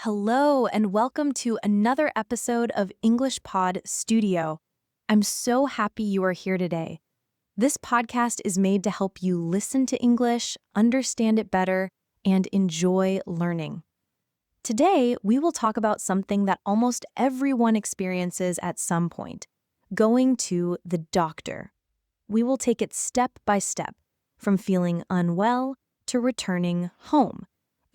Hello, and welcome to another episode of English Pod Studio. I'm so happy you are here today. This podcast is made to help you listen to English, understand it better, and enjoy learning. Today, we will talk about something that almost everyone experiences at some point: going to the doctor. We will take it step by step, from feeling unwell to returning home.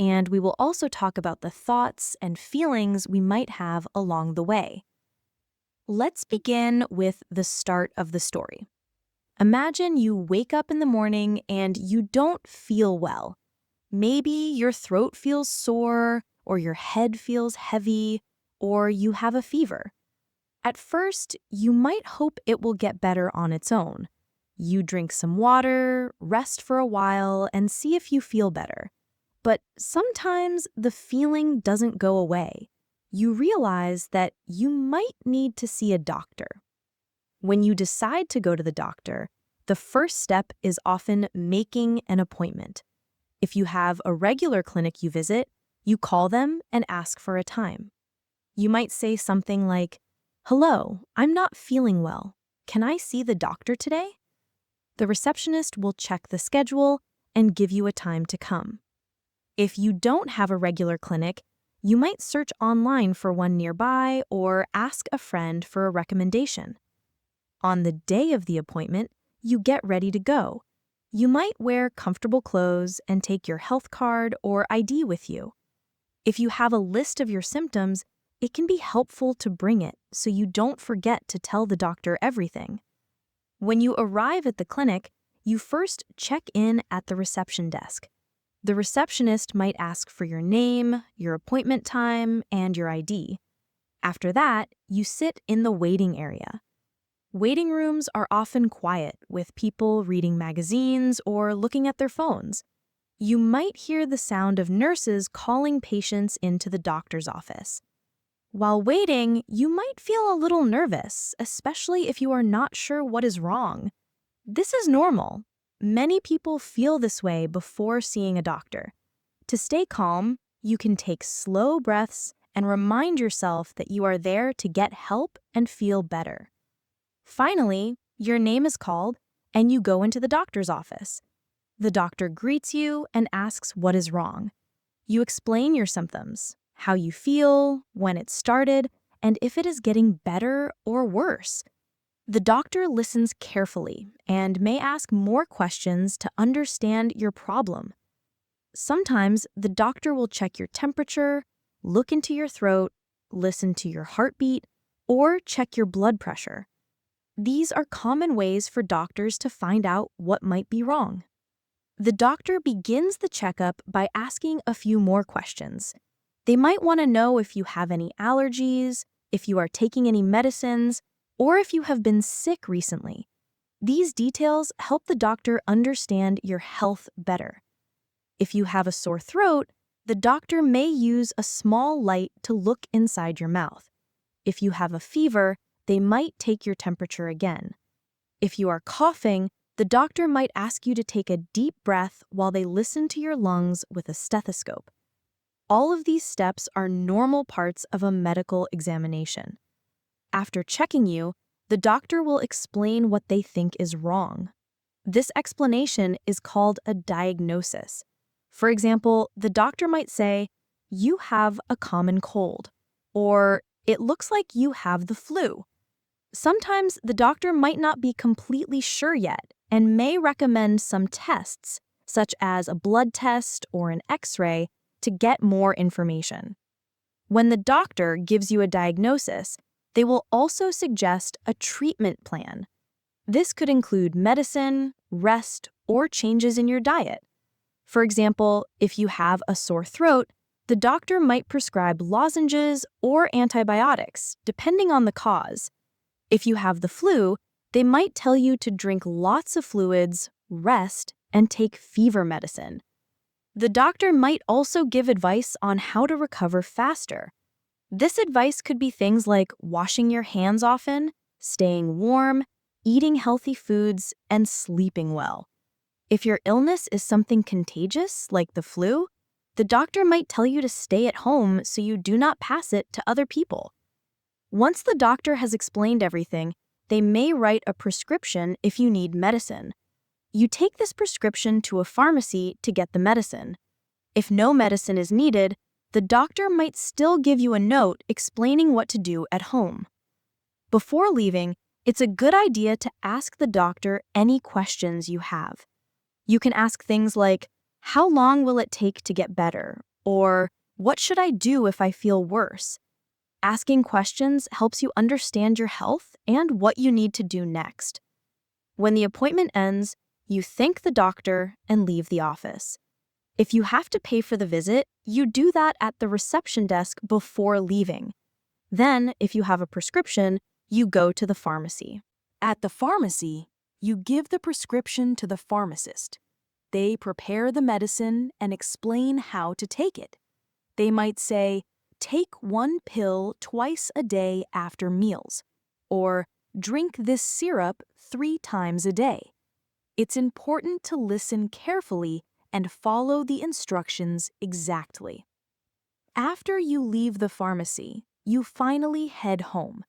And we will also talk about the thoughts and feelings we might have along the way. Let's begin with the start of the story. Imagine you wake up in the morning and you don't feel well. Maybe your throat feels sore, or your head feels heavy, or you have a fever. At first, you might hope it will get better on its own. You drink some water, rest for a while, and see if you feel better. But sometimes the feeling doesn't go away. You realize that you might need to see a doctor. When you decide to go to the doctor, the first step is often making an appointment. If you have a regular clinic you visit, you call them and ask for a time. You might say something like, "Hello, I'm not feeling well. Can I see the doctor today?" The receptionist will check the schedule and give you a time to come. If you don't have a regular clinic, you might search online for one nearby or ask a friend for a recommendation. On the day of the appointment, you get ready to go. You might wear comfortable clothes and take your health card or ID with you. If you have a list of your symptoms, it can be helpful to bring it so you don't forget to tell the doctor everything. When you arrive at the clinic, you first check in at the reception desk. The receptionist might ask for your name, your appointment time, and your ID. After that, you sit in the waiting area. Waiting rooms are often quiet, with people reading magazines or looking at their phones. You might hear the sound of nurses calling patients into the doctor's office. While waiting, you might feel a little nervous, especially if you are not sure what is wrong. This is normal. Many people feel this way before seeing a doctor. To stay calm, you can take slow breaths and remind yourself that you are there to get help and feel better. Finally, your name is called and you go into the doctor's office. The doctor greets you and asks what is wrong. You explain your symptoms, how you feel, when it started, and if it is getting better or worse. The doctor listens carefully and may ask more questions to understand your problem. Sometimes the doctor will check your temperature, look into your throat, listen to your heartbeat, or check your blood pressure. These are common ways for doctors to find out what might be wrong. The doctor begins the checkup by asking a few more questions. They might want to know if you have any allergies, if you are taking any medicines, or if you have been sick recently. These details help the doctor understand your health better. If you have a sore throat, the doctor may use a small light to look inside your mouth. If you have a fever, they might take your temperature again. If you are coughing, the doctor might ask you to take a deep breath while they listen to your lungs with a stethoscope. All of these steps are normal parts of a medical examination. After checking you, the doctor will explain what they think is wrong. This explanation is called a diagnosis. For example, the doctor might say, "You have a common cold," or "It looks like you have the flu." Sometimes the doctor might not be completely sure yet and may recommend some tests, such as a blood test or an X-ray, to get more information. When the doctor gives you a diagnosis, they will also suggest a treatment plan. This could include medicine, rest, or changes in your diet. For example, if you have a sore throat, the doctor might prescribe lozenges or antibiotics, depending on the cause. If you have the flu, they might tell you to drink lots of fluids, rest, and take fever medicine. The doctor might also give advice on how to recover faster. This advice could be things like washing your hands often, staying warm, eating healthy foods, and sleeping well. If your illness is something contagious, like the flu, The doctor might tell you to stay at home so you do not pass it to other people. Once the doctor has explained everything, they may write a prescription if you need medicine. You take this prescription to a pharmacy to get the medicine. If no medicine is needed, the doctor might still give you a note explaining what to do at home. Before leaving, it's a good idea to ask the doctor any questions you have. You can ask things like, "How long will it take to get better?" Or, "What should I do if I feel worse?" Asking questions helps you understand your health and what you need to do next. When the appointment ends, you thank the doctor and leave the office. If you have to pay for the visit, you do that at the reception desk before leaving. Then, if you have a prescription, you go to the pharmacy. At the pharmacy, you give the prescription to the pharmacist. They prepare the medicine and explain how to take it. They might say, "Take 1 pill twice a day after meals," or "Drink this syrup 3 times a day." It's important to listen carefully and follow the instructions exactly. After you leave the pharmacy, you finally head home.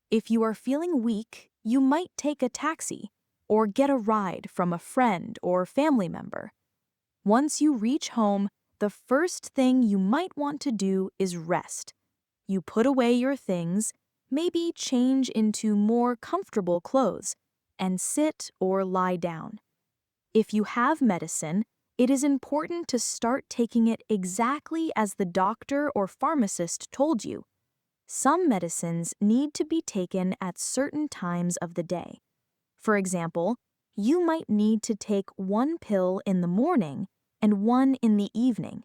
If you are feeling weak, you might take a taxi or get a ride from a friend or family member. Once you reach home, the first thing you might want to do is rest. You put away your things, maybe change into more comfortable clothes, and sit or lie down. If you have medicine, it is important to start taking it exactly as the doctor or pharmacist told you. Some medicines need to be taken at certain times of the day. For example, you might need to take 1 pill in the morning and 1 in the evening.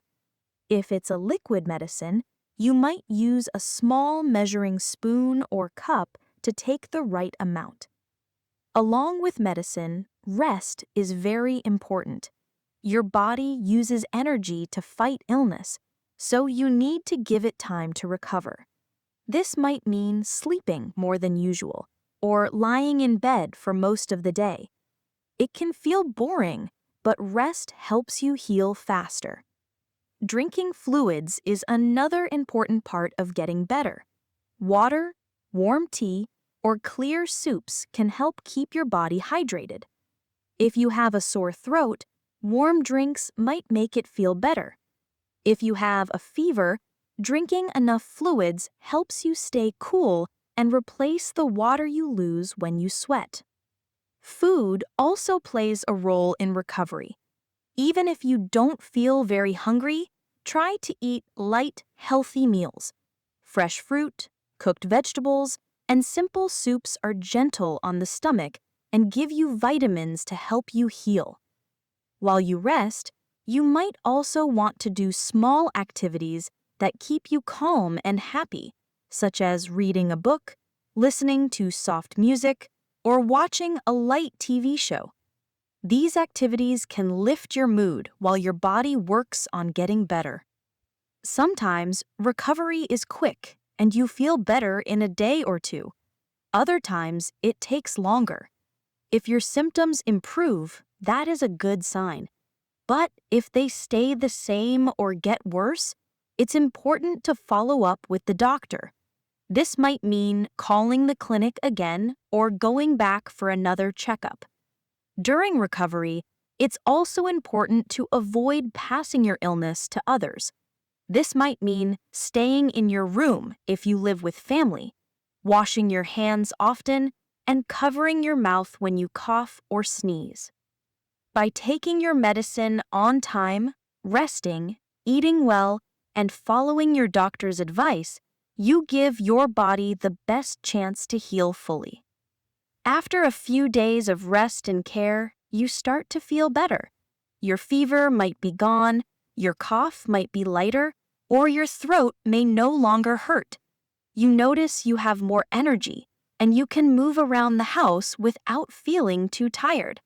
If it's a liquid medicine, you might use a small measuring spoon or cup to take the right amount. Along with medicine, rest is very important. Your body uses energy to fight illness, so you need to give it time to recover. This might mean sleeping more than usual, or lying in bed for most of the day. It can feel boring, but rest helps you heal faster. Drinking fluids is another important part of getting better. Water, warm tea, or clear soups can help keep your body hydrated. If you have a sore throat, warm drinks might make it feel better. If you have a fever, drinking enough fluids helps you stay cool and replace the water you lose when you sweat. Food also plays a role in recovery. Even if you don't feel very hungry, try to eat light, healthy meals. Fresh fruit, cooked vegetables, and simple soups are gentle on the stomach and give you vitamins to help you heal. While you rest, you might also want to do small activities that keep you calm and happy, such as reading a book, listening to soft music, or watching a light TV show. These activities can lift your mood while your body works on getting better. Sometimes recovery is quick and you feel better in a day or two. Other times it takes longer. If your symptoms improve, that is a good sign. But if they stay the same or get worse, it's important to follow up with the doctor. This might mean calling the clinic again or going back for another checkup. During recovery, it's also important to avoid passing your illness to others. This might mean staying in your room if you live with family, washing your hands often, and covering your mouth when you cough or sneeze. By taking your medicine on time, resting, eating well, and following your doctor's advice, you give your body the best chance to heal fully. After a few days of rest and care, you start to feel better. Your fever might be gone, your cough might be lighter, or your throat may no longer hurt. You notice you have more energy, and you can move around the house without feeling too tired.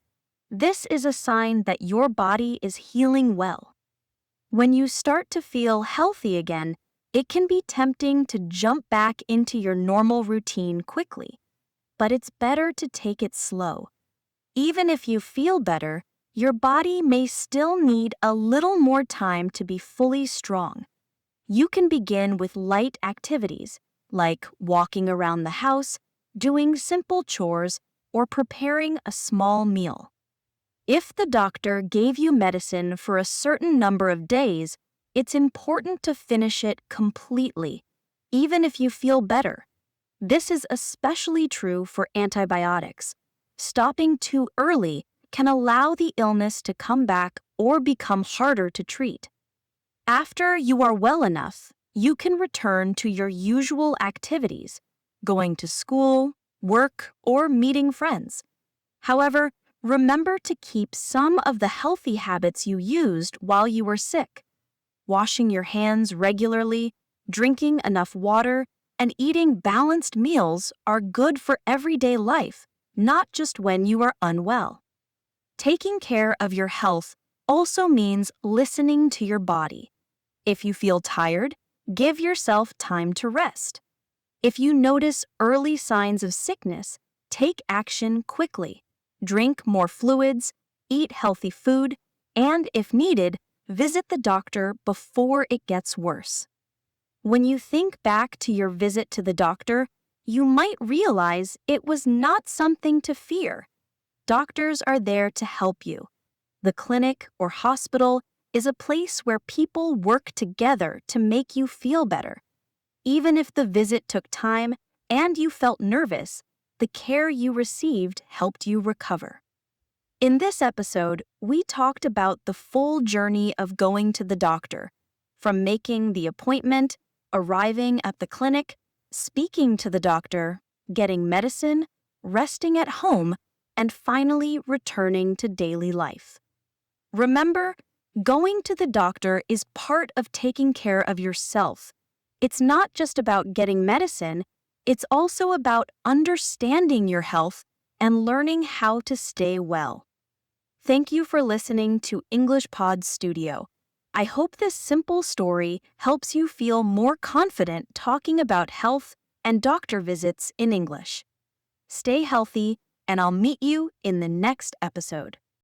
This is a sign that your body is healing well. When you start to feel healthy again, it can be tempting to jump back into your normal routine quickly. But it's better to take it slow. Even if you feel better, your body may still need a little more time to be fully strong. You can begin with light activities, like walking around the house, doing simple chores, or preparing a small meal. If the doctor gave you medicine for a certain number of days, it's important to finish it completely, even if you feel better. This is especially true for antibiotics. Stopping too early can allow the illness to come back or become harder to treat. After you are well enough, you can return to your usual activities, going to school, work, or meeting friends. However, remember to keep some of the healthy habits you used while you were sick. Washing your hands regularly, drinking enough water, and eating balanced meals are good for everyday life, not just when you are unwell. Taking care of your health also means listening to your body. If you feel tired, give yourself time to rest. If you notice early signs of sickness, take action quickly. Drink more fluids, eat healthy food, and, if needed, visit the doctor before it gets worse. When you think back to your visit to the doctor, you might realize it was not something to fear. Doctors are there to help you. The clinic or hospital is a place where people work together to make you feel better. Even if the visit took time and you felt nervous, the care you received helped you recover. In this episode, we talked about the full journey of going to the doctor, from making the appointment, arriving at the clinic, speaking to the doctor, getting medicine, resting at home, and finally returning to daily life. Remember, going to the doctor is part of taking care of yourself. It's not just about getting medicine, it's also about understanding your health and learning how to stay well. Thank you for listening to English Pod Studio. I hope this simple story helps you feel more confident talking about health and doctor visits in English. Stay healthy, and I'll meet you in the next episode.